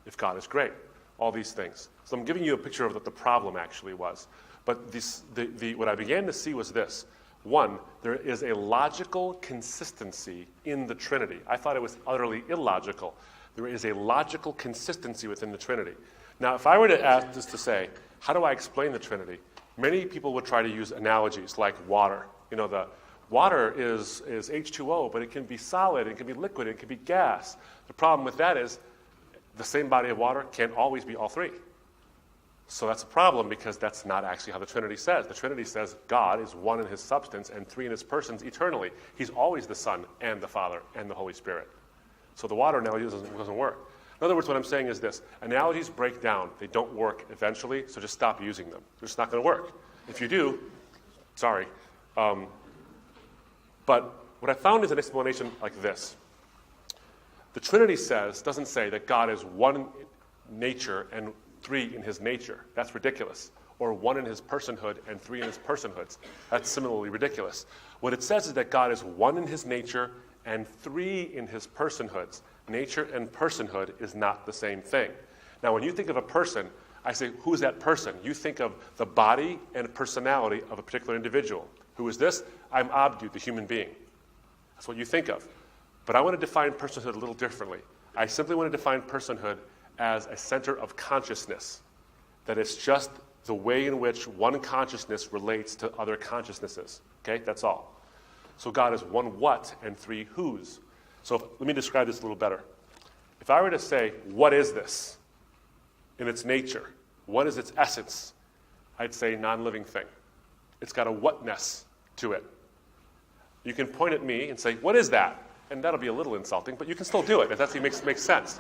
if God is great? All these things. So I'm giving you a picture of what the problem actually was. But what I began to see was this. One, there is a logical consistency in the Trinity. I thought it was utterly illogical. There is a logical consistency within the Trinity. Now, if I were to ask this to say, how do I explain the Trinity? Many people would try to use analogies like water. You know, the water is H2O, but it can be solid, it can be liquid, it can be gas. The problem with that is the same body of water can't always be all three. So that's a problem because that's not actually how the Trinity says. The Trinity says God is one in his substance and three in his persons eternally. He's always the Son and the Father and the Holy Spirit. So the water analogy doesn't work. In other words, what I'm saying is this. Analogies break down. They don't work eventually, so just stop using them. They're just not going to work. If you do, sorry. But what I found is an explanation like this. The Trinity doesn't say that God is one in nature and three in his nature. That's ridiculous. Or one in his personhood and three in his personhoods. That's similarly ridiculous. What it says is that God is one in his nature and three in his personhoods. Nature and personhood is not the same thing. Now, when you think of a person, I say, who's that person? You think of the body and personality of a particular individual. Who is this? I'm Abdu, the human being. That's what you think of. But I want to define personhood a little differently. I simply want to define personhood as a center of consciousness. That it's just the way in which one consciousness relates to other consciousnesses. Okay, that's all. So God is one what and three whos. So let me describe this a little better. If I were to say, what is this in its nature? What is its essence? I'd say non-living thing. It's got a whatness to it. You can point at me and say, what is that? And that'll be a little insulting, but you can still do it if that makes sense.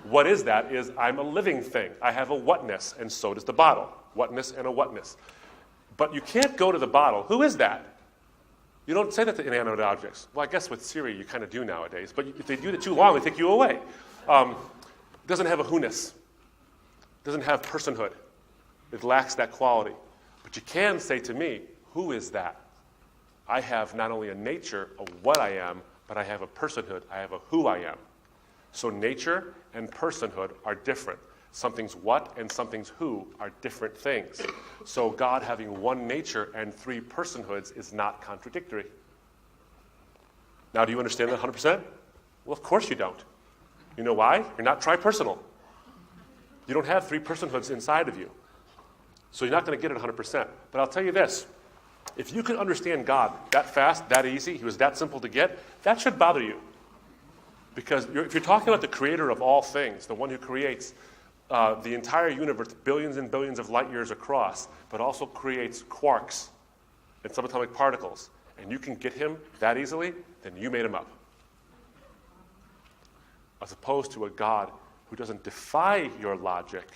What is that is I'm a living thing. I have a whatness, and so does the bottle. Whatness and a whatness. But you can't go to the bottle. Who is that? You don't say that to inanimate objects. Well, I guess with Siri you kind of do nowadays. But if they do it too long, they take you away. It doesn't have a who-ness. It doesn't have personhood. It lacks that quality. But you can say to me, who is that? I have not only a nature of what I am, but I have a personhood. I have a who I am. So nature and personhood are different. Something's what and something's who are different things. So God having one nature and three personhoods is not contradictory. Now, do you understand that 100%? Well, of course you don't. You know why? You're not tripersonal. You don't have three personhoods inside of you. So you're not going to get it 100%. But I'll tell you this. If you can understand God that fast, that easy, he was that simple to get, that should bother you. Because if you're talking about the creator of all things, the one who creates the entire universe, billions and billions of light years across, but also creates quarks and subatomic particles, and you can get him that easily, then you made him up. As opposed to a God who doesn't defy your logic,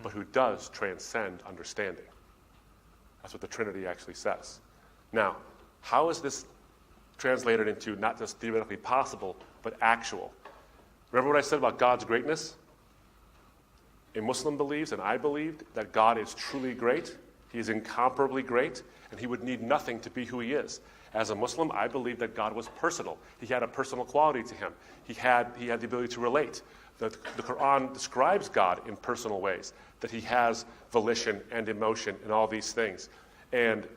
but who does transcend understanding. That's what the Trinity actually says. Now, how is this translated into not just theoretically possible, but actual? Remember what I said about God's greatness? A Muslim believes, and I believed, that God is truly great. He is incomparably great, and he would need nothing to be who he is. As a Muslim, I believed that God was personal. He had a personal quality to him. He had the ability to relate. The Quran describes God in personal ways, that he has volition and emotion and all these things. And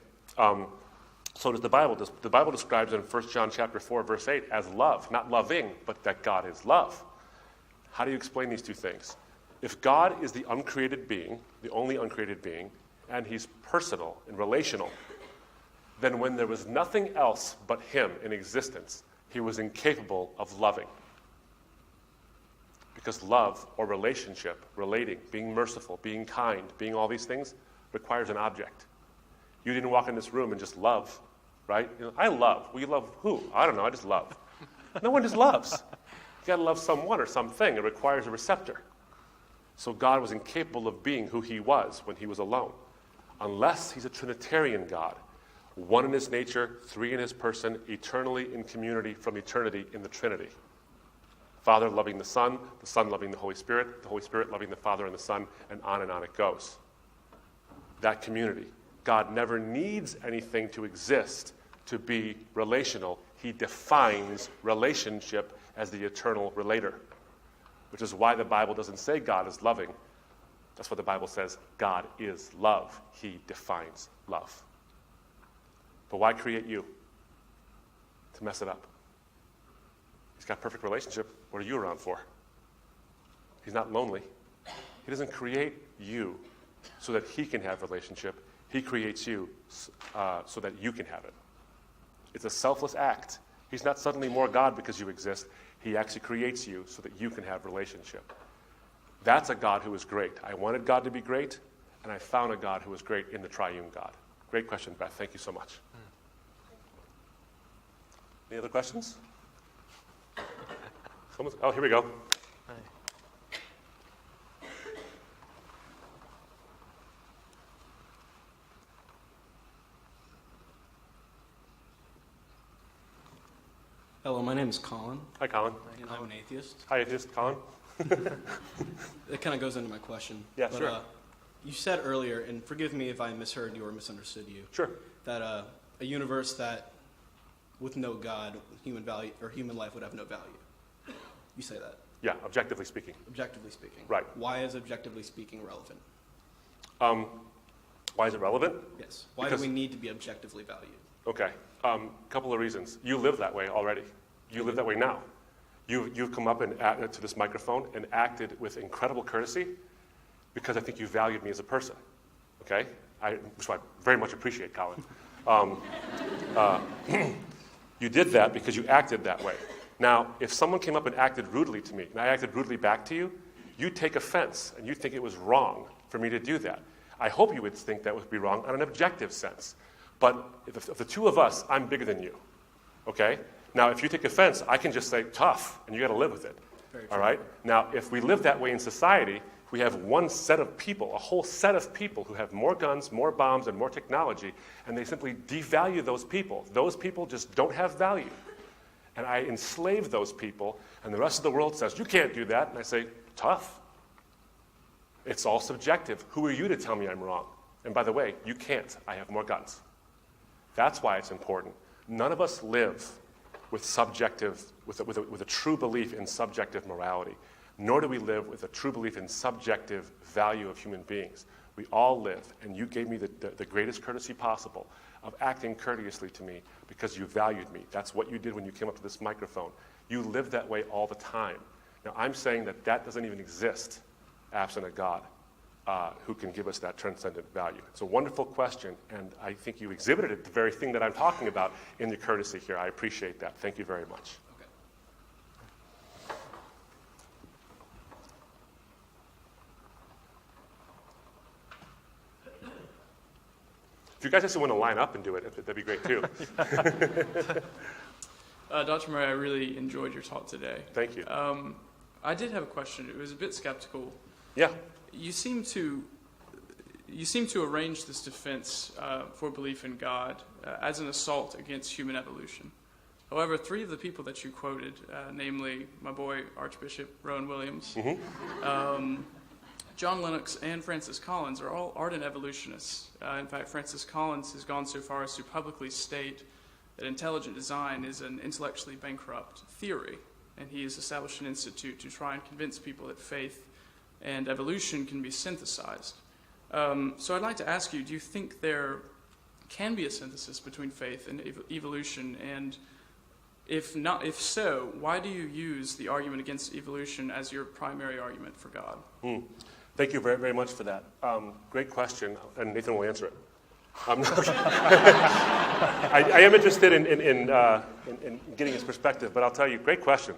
So does the Bible. The Bible describes in 1 John chapter 4, verse 8 as love, not loving, but that God is love. How do you explain these two things? If God is the uncreated being, the only uncreated being, and he's personal and relational, then when there was nothing else but him in existence, he was incapable of loving. Because love or relationship, relating, being merciful, being kind, being all these things, requires an object. You didn't walk in this room and just love, right? You know, I love. Well, you love who? I don't know, I just love. No one just loves. You got to love someone or something. It requires a receptor. So God was incapable of being who he was when he was alone, unless he's a Trinitarian God, one in his nature, three in his person, eternally in community from eternity in the Trinity. Father loving the Son loving the Holy Spirit loving the Father and the Son, and on it goes. That community. God never needs anything to exist to be relational. He defines relationship as the eternal relator, which is why the Bible doesn't say God is loving. That's what the Bible says. God is love. He defines love. But why create you? To mess it up. He's got a perfect relationship. What are you around for? He's not lonely. He doesn't create you so that he can have a relationship. He creates you so that you can have it. It's a selfless act. He's not suddenly more God because you exist. He actually creates you so that you can have relationship. That's a God who is great. I wanted God to be great, and I found a God who is great in the triune God. Great question, Beth. Thank you so much. Any other questions? Oh, here we go. Hello, my name is Colin. Hi, Colin. And I'm an atheist. Hi, atheist. Colin. It kind of goes into my question. Yeah, sure. You said earlier, and forgive me if I misheard you or misunderstood you, Sure. that a universe that with no God, human value or human life would have no value. You say that. Yeah, objectively speaking. Objectively speaking. Right. Why is objectively speaking relevant? Why is it relevant? Yes. Why do we need to be objectively valued? Okay. Couple of reasons. You live that way already. You live that way now. You've come up and to this microphone and acted with incredible courtesy because I think you valued me as a person. Okay? Which I very much appreciate, Colin. You did that because you acted that way. Now, if someone came up and acted rudely to me, and I acted rudely back to you, you take offense, and you think it was wrong for me to do that. I hope you would think that would be wrong on an objective sense. But of the two of us, I'm bigger than you, okay? Now, if you take offense, I can just say, tough, and you got to live with it, all right? Now, if we live that way in society, we have one set of people, a whole set of people who have more guns, more bombs, and more technology, and they simply devalue those people. Those people just don't have value. And I enslave those people, and the rest of the world says, you can't do that. And I say, tough. It's all subjective. Who are you to tell me I'm wrong? And by the way, you can't. I have more guns. That's why it's important. None of us live with a true belief in subjective morality, nor do we live with a true belief in subjective value of human beings. We all live, and you gave me the greatest courtesy possible of acting courteously to me because you valued me. That's what you did when you came up to this microphone. You live that way all the time. Now, I'm saying that doesn't even exist absent a God who can give us that transcendent value. It's a wonderful question, and I think you exhibited the very thing that I'm talking about in the courtesy here. I appreciate that. Thank you very much. Okay. If you guys just want to line up and do it, that'd be great too. Dr. Murray, I really enjoyed your talk today. Thank you. I did have a question. It was a bit skeptical. Yeah. You seem to arrange this defense for belief in God as an assault against human evolution. However, three of the people that you quoted, namely my boy Archbishop Rowan Williams, John Lennox, and Francis Collins, are all ardent evolutionists. In fact, Francis Collins has gone so far as to publicly state that intelligent design is an intellectually bankrupt theory, and he has established an institute to try and convince people that faith and evolution can be synthesized. So I'd like to ask you, do you think there can be a synthesis between faith and evolution, and if so, why do you use the argument against evolution as your primary argument for God? Thank you very, very much for that. Great question, and Nathan will answer it. I am interested in getting his perspective, but I'll tell you, great question.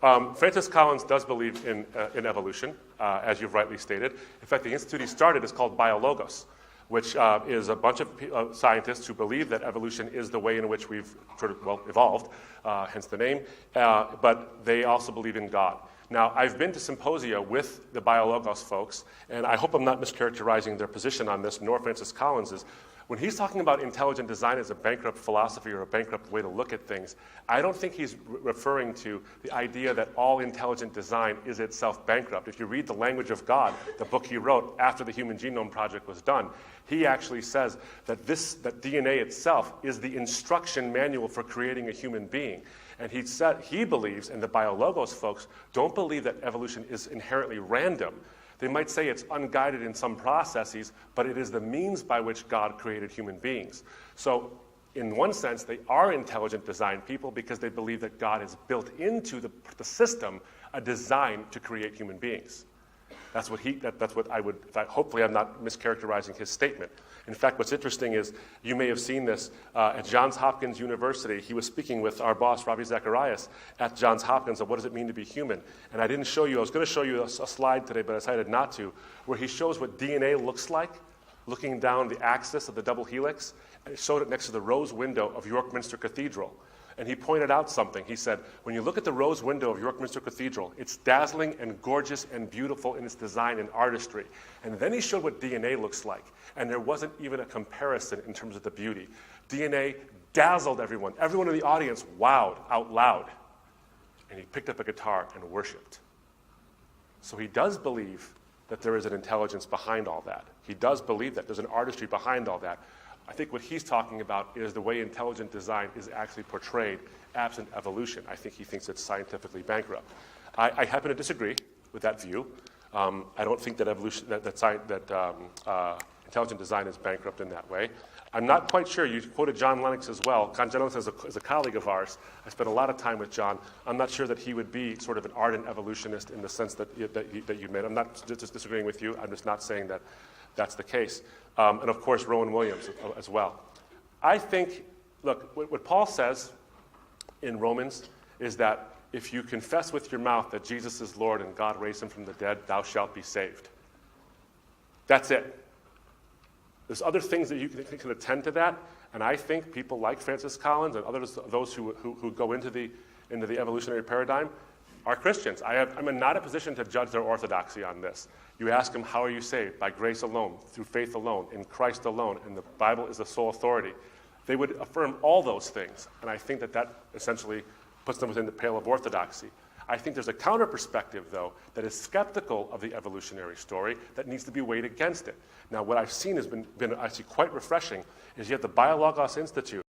Francis Collins does believe in evolution, as you've rightly stated. In fact, the institute he started is called BioLogos, which is a bunch of scientists who believe that evolution is the way in which we've sort of, evolved, hence the name, but they also believe in God. Now, I've been to symposia with the BioLogos folks, and I hope I'm not mischaracterizing their position on this, nor Francis Collins's. When he's talking about intelligent design as a bankrupt philosophy or a bankrupt way to look at things, I don't think he's referring to the idea that all intelligent design is itself bankrupt. If you read The Language of God, the book he wrote after the Human Genome Project was done, he actually says that that DNA itself is the instruction manual for creating a human being. And he believes, and the BioLogos folks don't believe that evolution is inherently random. They might say it's unguided in some processes, but it is the means by which God created human beings. So in one sense, they are intelligent design people because they believe that God has built into the system a design to create human beings. That's what I would, hopefully I'm not mischaracterizing his statement. In fact, what's interesting is you may have seen this at Johns Hopkins University. He was speaking with our boss, Ravi Zacharias, at Johns Hopkins of what does it mean to be human. And I didn't show you, I was going to show you a slide today, but I decided not to, where he shows what DNA looks like, looking down the axis of the double helix, and he showed it next to the rose window of York Minster Cathedral. And he pointed out something. He said, when you look at the rose window of York Minster Cathedral, it's dazzling and gorgeous and beautiful in its design and artistry. And then he showed what DNA looks like. And there wasn't even a comparison in terms of the beauty. DNA dazzled everyone. Everyone in the audience wowed out loud. And he picked up a guitar and worshiped. So he does believe that there is an intelligence behind all that. He does believe that there's an artistry behind all that. I think what he's talking about is the way intelligent design is actually portrayed absent evolution. I think he thinks it's scientifically bankrupt. I happen to disagree with that view. I don't think that intelligent design is bankrupt in that way. I'm not quite sure. You quoted John Lennox as well. John Lennox is a colleague of ours. I spent a lot of time with John. I'm not sure that he would be sort of an ardent evolutionist in the sense that you made. I'm not just disagreeing with you. I'm just not saying that that's the case. And of course, Rowan Williams as well. I think, look, what Paul says in Romans is that if you confess with your mouth that Jesus is Lord and God raised him from the dead, thou shalt be saved. That's it. There's other things that you can attend to that, and I think people like Francis Collins and others, those who go into the evolutionary paradigm, are Christians. I'm in not a position to judge their orthodoxy on this. You ask them, how are you saved? By grace alone, through faith alone, in Christ alone, and the Bible is the sole authority. They would affirm all those things, and I think that essentially puts them within the pale of orthodoxy. I think there's a counter perspective, though, that is skeptical of the evolutionary story that needs to be weighed against it. Now, what I've seen has been actually quite refreshing is you have the BioLogos Institute